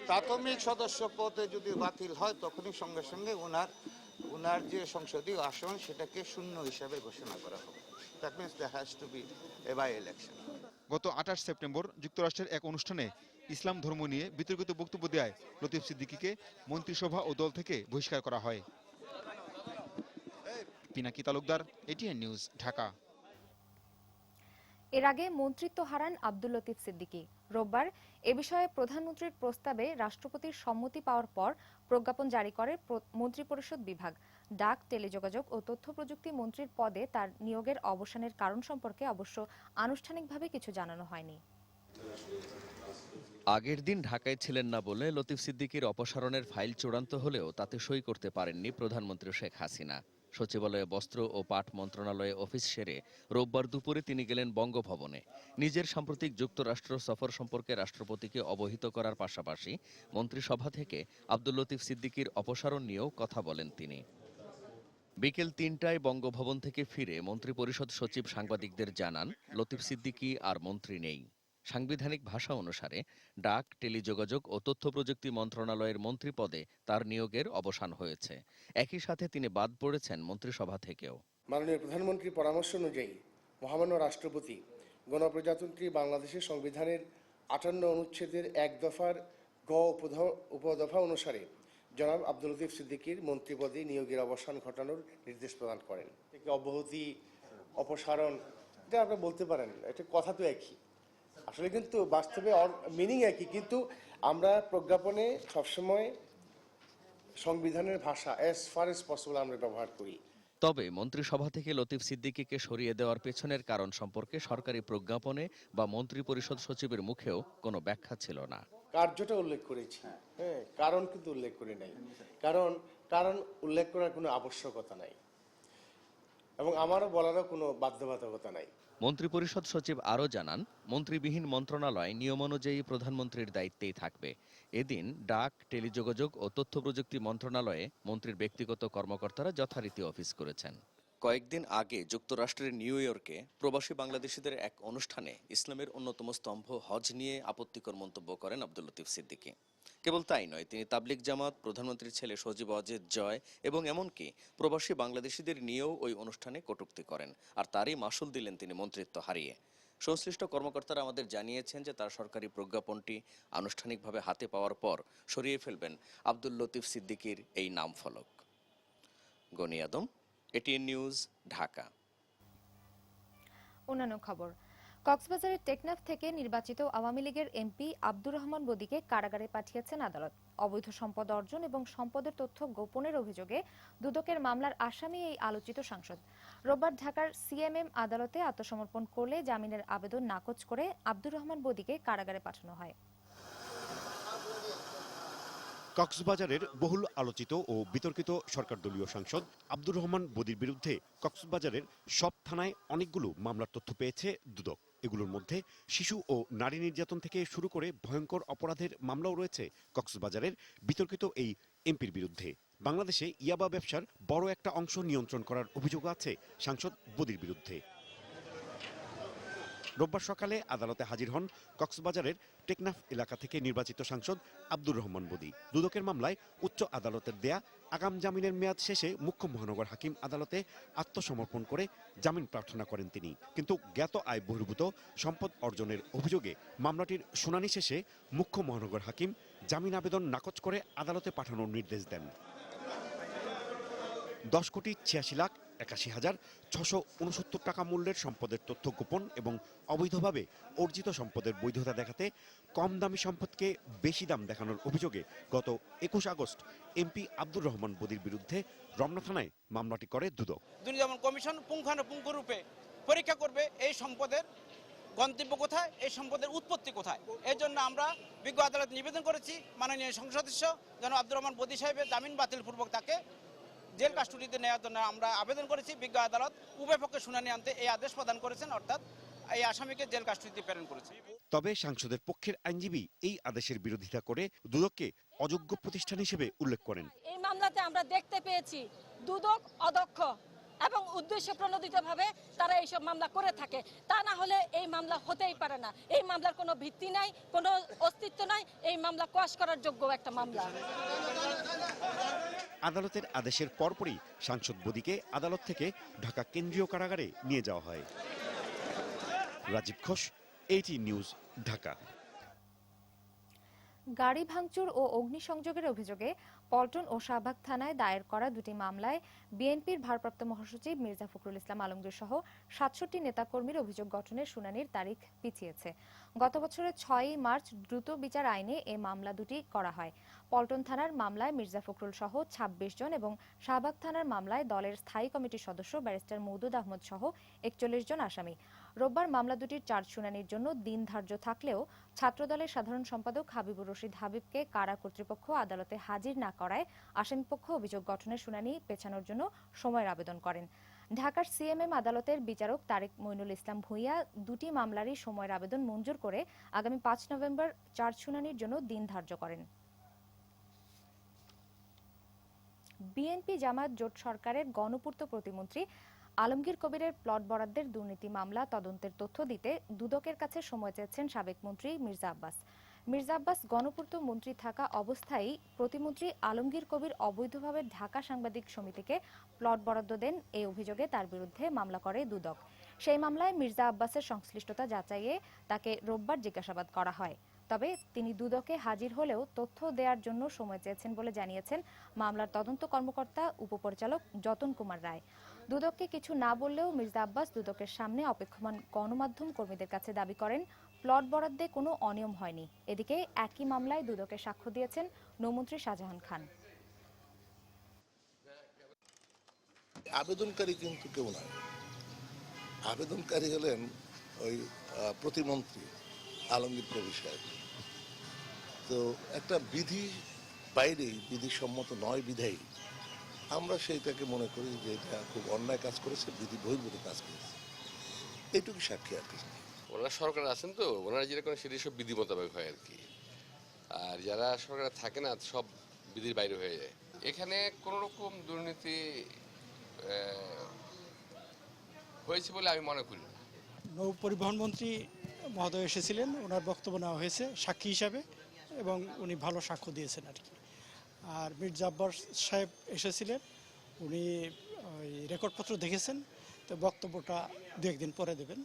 প্রাথমিক সদস্য পদে যদি বাতিল হয় তখনই সঙ্গে সঙ্গে ওনার যে সংসদীয় আসন সেটাকে শূন্য হিসাবে ঘোষণা করা হবে। That means there has to be a by election. গত 28 সেপ্টেম্বর যুক্তরাষ্ট্রের এক অনুষ্ঠানে ইসলাম ধর্ম নিয়ে বিতর্কিত বক্তব্য দেয় লতিফ সিদ্দিকীকে মন্ত্রিসভা ও দল থেকে বহিষ্কার করা হয়। Pinaki Talukdar, ATN news, Dhaka. এর আগে মন্ত্রিত্ব হারান আব্দুল লতিফ সিদ্দিকী। রোববার এ বিষয়ে প্রধানমন্ত্রীর প্রস্তাবে রাষ্ট্রপতির সম্মতি পাওয়ার পর প্রজ্ঞাপন জারি করে মন্ত্রিপরিষদ বিভাগ। ডাক, টেলিযোগাযোগ ও তথ্য প্রযুক্তি মন্ত্রীর পদে তার নিয়োগের অবসানের কারণ সম্পর্কে অবশ্য আনুষ্ঠানিকভাবে কিছু জানানো হয়নি। আগের দিন ঢাকায় ছিলেন না বলে লতিফ সিদ্দিকীর অপসারণের ফাইল চূড়ান্ত হলেও তাতে সই করতে পারেননি প্রধানমন্ত্রী শেখ হাসিনা। সচিবালয়ে বস্ত্র ও পাট মন্ত্রণালয়ে অফিস সেরে রোববার দুপুরে তিনি গেলেন বঙ্গভবনে। নিজের সাম্প্রতিক যুক্তরাষ্ট্র সফর সম্পর্কে রাষ্ট্রপতিকে অবহিত করার পাশাপাশি মন্ত্রিসভা থেকে আব্দুল লতিফ সিদ্দিকীর অপসারণ নিয়েও কথা বলেন তিনি। বিকেল ৩টায় বঙ্গভবন থেকে ফিরে মন্ত্রিপরিষদ সচিব সাংবাদিকদের জানান, লতিফ সিদ্দিকী আর মন্ত্রী নেই। সাংবিধানিক ভাষা অনুসারে ডাক, টেলিযোগাযোগ ও তথ্য প্রযুক্তি মন্ত্রণালয়ের মন্ত্রী পদে তার নিয়োগের অবসান হয়েছে। একই সাথে তিনি বাদ পড়েছেন মন্ত্রিসভা থেকেও। মাননীয় প্রধানমন্ত্রীর পরামর্শ অনুযায়ী মহামান্য রাষ্ট্রপতি গণপ্রজাতন্ত্রী বাংলাদেশের সংবিধানের ৫৮ অনুচ্ছেদের ১ দফার গ উপদফা অনুসারে জনাব আব্দুল লতিফ সিদ্দিকীর মন্ত্রী পদে নিয়োগের অবসান ঘটানোর নির্দেশ প্রদান করেন। অব্যাহতি, অপসারণ, এটা আপনি বলতে পারেন, এটা কথা তো একই, আসলে কিন্তু বাস্তবে মিনিং একই, কিন্তু আমরা প্রজ্ঞাপনে সবসময় সংবিধানের ভাষা অ্যাজ ফার এজ পসিবল আমরা ব্যবহার করি। তবে মন্ত্রিসভা থেকে লতিফ সিদ্দিকীকে সরিয়ে দেওয়ার পেছনের কারণ সম্পর্কে সরকারি প্রজ্ঞাপনে বা মন্ত্রিপরিষদ সচিবের মুখেও কোনো ব্যাখ্যা ছিল না। কার্যটা উল্লেখ করেছি, হ্যাঁ, কারণ কিন্তু উল্লেখ করি নাই। কারণ উল্লেখ করার কোনো আবশ্যকতা নাই এবং আমারও বলারও কোনো বাধ্যবাধকতা নাই। মন্ত্রিপরিষদ সচিব আরও জানান, মন্ত্রীবিহীন মন্ত্রণালয় নিয়ম অনুযায়ী প্রধানমন্ত্রীর দায়িত্বেই থাকবে। এদিন ডাক, টেলিযোগাযোগ ও তথ্য প্রযুক্তি মন্ত্রণালয়ে মন্ত্রীর ব্যক্তিগত কর্মকর্তারা যথারীতি অফিস করেছেন। কয়েকদিন আগে যুক্তরাষ্ট্রের নিউ ইয়র্কে প্রবাসী বাংলাদেশিদের এক অনুষ্ঠানে ইসলামের অন্যতম স্তম্ভ হজ নিয়ে আপত্তিকর মন্তব্য করেন আব্দুল লতিফ সিদ্দিকী। কেবল তাই নয়, তিনি তাবলিগ জামাত, প্রধানমন্ত্রীর ছেলে সজীব ওয়াজেদ জয় এবং এমনকি প্রবাসী বাংলাদেশিদের নিয়েও ওই অনুষ্ঠানে কটূক্তি করেন, আর তারই মাসুল দিলেন তিনি মন্ত্রিত্ব হারিয়ে। সংশ্লিষ্ট কর্মকর্তারা আমাদের জানিয়েছেন যে তার সরকারি প্রজ্ঞাপনটি আনুষ্ঠানিকভাবে হাতে পাওয়ার পর সরিয়ে ফেলবেন আব্দুল লতিফ সিদ্দিকীর এই নাম ফলক। গনি আদম, এটিএন নিউজ, ঢাকা। অন্যান্য খবর, কক্সবাজারের টেকনাফ থেকে নির্বাচিত আওয়ামী লীগের এমপি আব্দুর রহমান বদিকে কারাগারে পাঠিয়েছেন আদালত। অবৈধ সম্পদ অর্জন এবং সম্পদের তথ্য গোপনের অভিযোগে দুদকের মামলার আসামি এই আলোচিত সাংসদ। রোববার ঢাকার সিএমএম আদালতে আত্মসমর্পণ করলে জামিনের আবেদন নাকচ করে আব্দুর রহমান বদিকে কারাগারে পাঠানো হয়। কক্সবাজারের বহুল আলোচিত ও বিতর্কিত সরকার দলীয় সাংসদ আব্দুর রহমান বদির বিরুদ্ধে কক্সবাজারের সব থানায় অনেকগুলো মামলার তথ্য পেয়েছে দুদক। এগুলোর মধ্যে শিশু ও নারী নির্যাতন থেকে শুরু করে ভয়ঙ্কর অপরাধের মামলাও রয়েছে কক্সবাজারের বিতর্কিত এই এমপির বিরুদ্ধে। বাংলাদেশে ইয়াবা ব্যবসার বড় একটা অংশ নিয়ন্ত্রণ করার অভিযোগ আছে সাংসদ বদির বিরুদ্ধে। রোববার সকালে আদালতে হাজির হন কক্সবাজারের টেকনাফ এলাকা থেকে নির্বাচিত সাংসদ আব্দুর রহমান বদি। দুদকের মামলায় উচ্চ আদালতের দেয়া আগাম জামিনের মেয়াদ শেষে মুখ্য মহানগর হাকিম আদালতে আত্মসমর্পণ করে জামিন প্রার্থনা করেন তিনি। কিন্তু জ্ঞাত আয় বহির্ভূত সম্পদ অর্জনের অভিযোগে মামলাটির শুনানি শেষে মুখ্য মহানগর হাকিম জামিন আবেদন নাকচ করে আদালতে পাঠানোর নির্দেশ দেন। 10,86,81,669 টাকা মূল্যের সম্পদের তথ্য গোপন এবং অবৈধভাবে অর্জিত সম্পদের বৈধতা দেখাতে কম দামি সম্পদকে বেশি দাম দেখানোর অভিযোগে গত 21 আগস্ট এমপি আব্দুর রহমান বদির বিরুদ্ধে রমনা থানায় মামলাটি করে দুদক। দুর্নীতি দমন কমিশন পুঙ্খানুপুঙ্খরূপে পরীক্ষা করবে এই সম্পদের গন্তব্য কোথায়, এই সম্পদের উৎপত্তি কোথায়। এর জন্য আমরা বিজ্ঞ আদালত নিবেদন করেছি মাননীয় সংসদ সদস্য যেন আব্দুর রহমান বদি সাহেবের জামিন বাতিলপূর্বক তাকে জেল কাস্টডিতে নেওয়ার জন্য আমরা আবেদন করেছি। বিজ্ঞ আদালত উভয় পক্ষে শুনানি আনতে এই আদেশ প্রদান করেছেন, অর্থাৎ এই আসামিকে জেল কাস্টডিতে প্রেরণ করেছে। তবে সাংসদের পক্ষের আইনজীবী এই আদেশের বিরোধিতা করে দুদককে অযোগ্য প্রতিষ্ঠান হিসেবে উল্লেখ করেন। এই মামলাতে আমরা দেখতে পেয়েছি দুদক অদক্ষ, এবং উদ্দেশ্য প্রণোদিতভাবে তারা এইসব মামলা করে থাকে। তা না হলে এই মামলা হতেই পারে না। এই মামলার কোনো ভিত্তি নাই, কোনো অস্তিত্ব নাই। এই মামলা কোয়াশ করার যোগ্য একটা মামলা। আদালতের আদেশের পরপরই সাংসদ বদিকে আদালত থেকে ঢাকা কেন্দ্রীয় কারাগারে নিয়ে যাওয়া হয়। Rajib Ghosh, ATN news, Dhaka. গাড়ি ভাঙচুর ও অগ্নিসংযোগের অভিযোগে পল্টন ও শাহবাগ থানায় দায়ের করা দুটি মামলায় বিএনপির ভারপ্রাপ্ত মহাসচিব মির্জা ফখরুল ইসলাম আলমগীর সহ ৬৭ নেতাকর্মীর অভিযোগ গঠনের শুনানির তারিখ পিছিয়েছে। গত বছরের ৬ই মার্চ দ্রুত বিচার আইনে এ মামলা দুটি করা হয়। পল্টন থানার মামলায় মির্জা ফখরুল সহ ২৬ জন এবং শাহবাগ থানার মামলায় দলের স্থায়ী কমিটির সদস্য ব্যারিস্টার মওদুদ আহমদ সহ ৪১ জন আসামি। রোববার মামলা দুটির চার্জ শুনানির জন্য দিন ধার্য থাকলেও ছাত্রদলের সাধারণ সম্পাদক হাবিবুর রশিদ হাবিবকে কারা কর্তৃপক্ষ আদালতে হাজির না করায় আসামিপক্ষ অভিযোগ গঠনের শুনানি পেছানোর জন্য সময়ের আবেদন করেন। ঢাকার সিএমএম আদালতের বিচারক তারেক মইনুল ইসলাম ভূঁইয়া দুটি মামলারই সময়ের আবেদন মঞ্জুর করে আগামী ৫ নভেম্বর চার্জ শুনানির জন্য দিন ধার্য করেন। বিএনপি জামায়াত জোট সরকারের গণপূর্ত প্রতিমন্ত্রী আলমগীর কবিরের প্লট বরাদ্দের দুর্নীতি মামলা তদন্তের তথ্য দিতে দুদকের কাছে সময় চেয়েছেন সাবেক মন্ত্রী মির্জা আব্বাস। মির্জা আব্বাস গণপূর্ত মন্ত্রী থাকা অবস্থায় প্রতিমন্ত্রী আলমগীর কবির অবৈধভাবে ঢাকা সাংবাদিক সমিতিকে প্লট বরাদ্দ দেন এই অভিযোগে তার বিরুদ্ধে মামলা করে দুদক। সেই মামলায় মির্জা আব্বাসের সংশ্লিষ্টতা যাচাইয়ে তাকে রোববার জিজ্ঞাসাবাদ করা হয়। তবে তিনি দুদকে হাজির হলেও তথ্য দেওয়ার জন্য সময় চেয়েছেন বলে জানিয়েছেন মামলার তদন্ত কর্মকর্তা উপপরিচালক যতন কুমার রায়। দুদককে কিছু না বললেও মির্জা আব্বাস দুদকের সামনে অপেক্ষমান গণমাধ্যম কর্মীদের কাছে দাবি করেন প্লট বরাদ্দে কোনো অনিয়ম হয়নি। এদিকে একই মামলায় দুদকে সাক্ষ্য দিয়েছেন নৌমন্ত্রী শাহজাহান খান। আবেদনকারী কিন্তু কেউ নয়, আবেদনকারী হলেন ওই প্রতিমন্ত্রী আলমগীর কবির সাহেব। তো একটা বিধি বাইরেই, বিধিসম্মত নয় বিধায়ী আমরা সেইটাকে মনে করি যে এটা খুব অন্যায় কাজ করেছে, বিধি বহির্ভূত কাজ করেছে, এইটুকু সাক্ষী আর কিছু। ওনারা সরকার আছেন তো ওনারা যেটা করেন সেটি সব বিধি মোতাবেক হয় আর কি, আর যারা সরকারে থাকে না সব বিধির বাইরে হয়ে যায়। এখানে কোনো রকম দুর্নীতি হয়েছে বলে আমি মনে করি না। নৌ পরিবহন মন্ত্রী মহোদয় এসেছিলেন, ওনার বক্তব্য নেওয়া হয়েছে সাক্ষী হিসাবে এবং উনি ভালো সাক্ষ্য দিয়েছেন আর কি। আর মির্জা আব্বাস সাহেব এসেছিলেন, উনি ওই রেকর্ডপত্র দেখেছেন, তো বক্তব্যটা দু একদিন পরে দেবেন।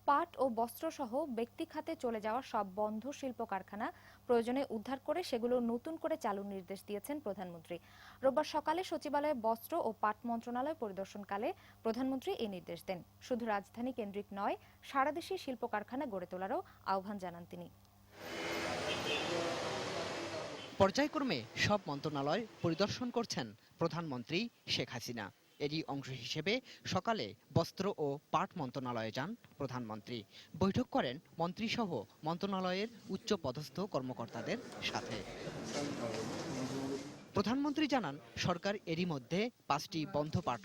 পাট ও বস্ত্রসহ ব্যক্তি খাতে চলে যাওয়া সব বন্ধ শিল্প কারখানা প্রয়োজনে উদ্ধার করে সেগুলো নতুন করে চালুর নির্দেশ দিয়েছেন প্রধানমন্ত্রী। রোববার সকালে সচিবালয়ে বস্ত্র ও পাট মন্ত্রণালয় পরিদর্শনকালে প্রধানমন্ত্রী এই নির্দেশ দেন। শুধু রাজধানী কেন্দ্রিক নয়, সারা দেশে শিল্প কারখানা গড়ে তোলারও আহ্বান জানান তিনি। পর্যায়ক্রমে সব মন্ত্রণালয় পরিদর্শন করছেন প্রধানমন্ত্রী শেখ হাসিনা। এরই অংশ হিসেবে সকালে বস্ত্র ও পাট মন্ত্রণালয়ে যান প্রধানমন্ত্রী। বৈঠক করেন মন্ত্রীসহ মন্ত্রণালয়ের উচ্চ পদস্থ কর্মকর্তাদের সাথে। প্রধানমন্ত্রী জানান, সরকার এরই মধ্যে 5টি বন্ধ পাট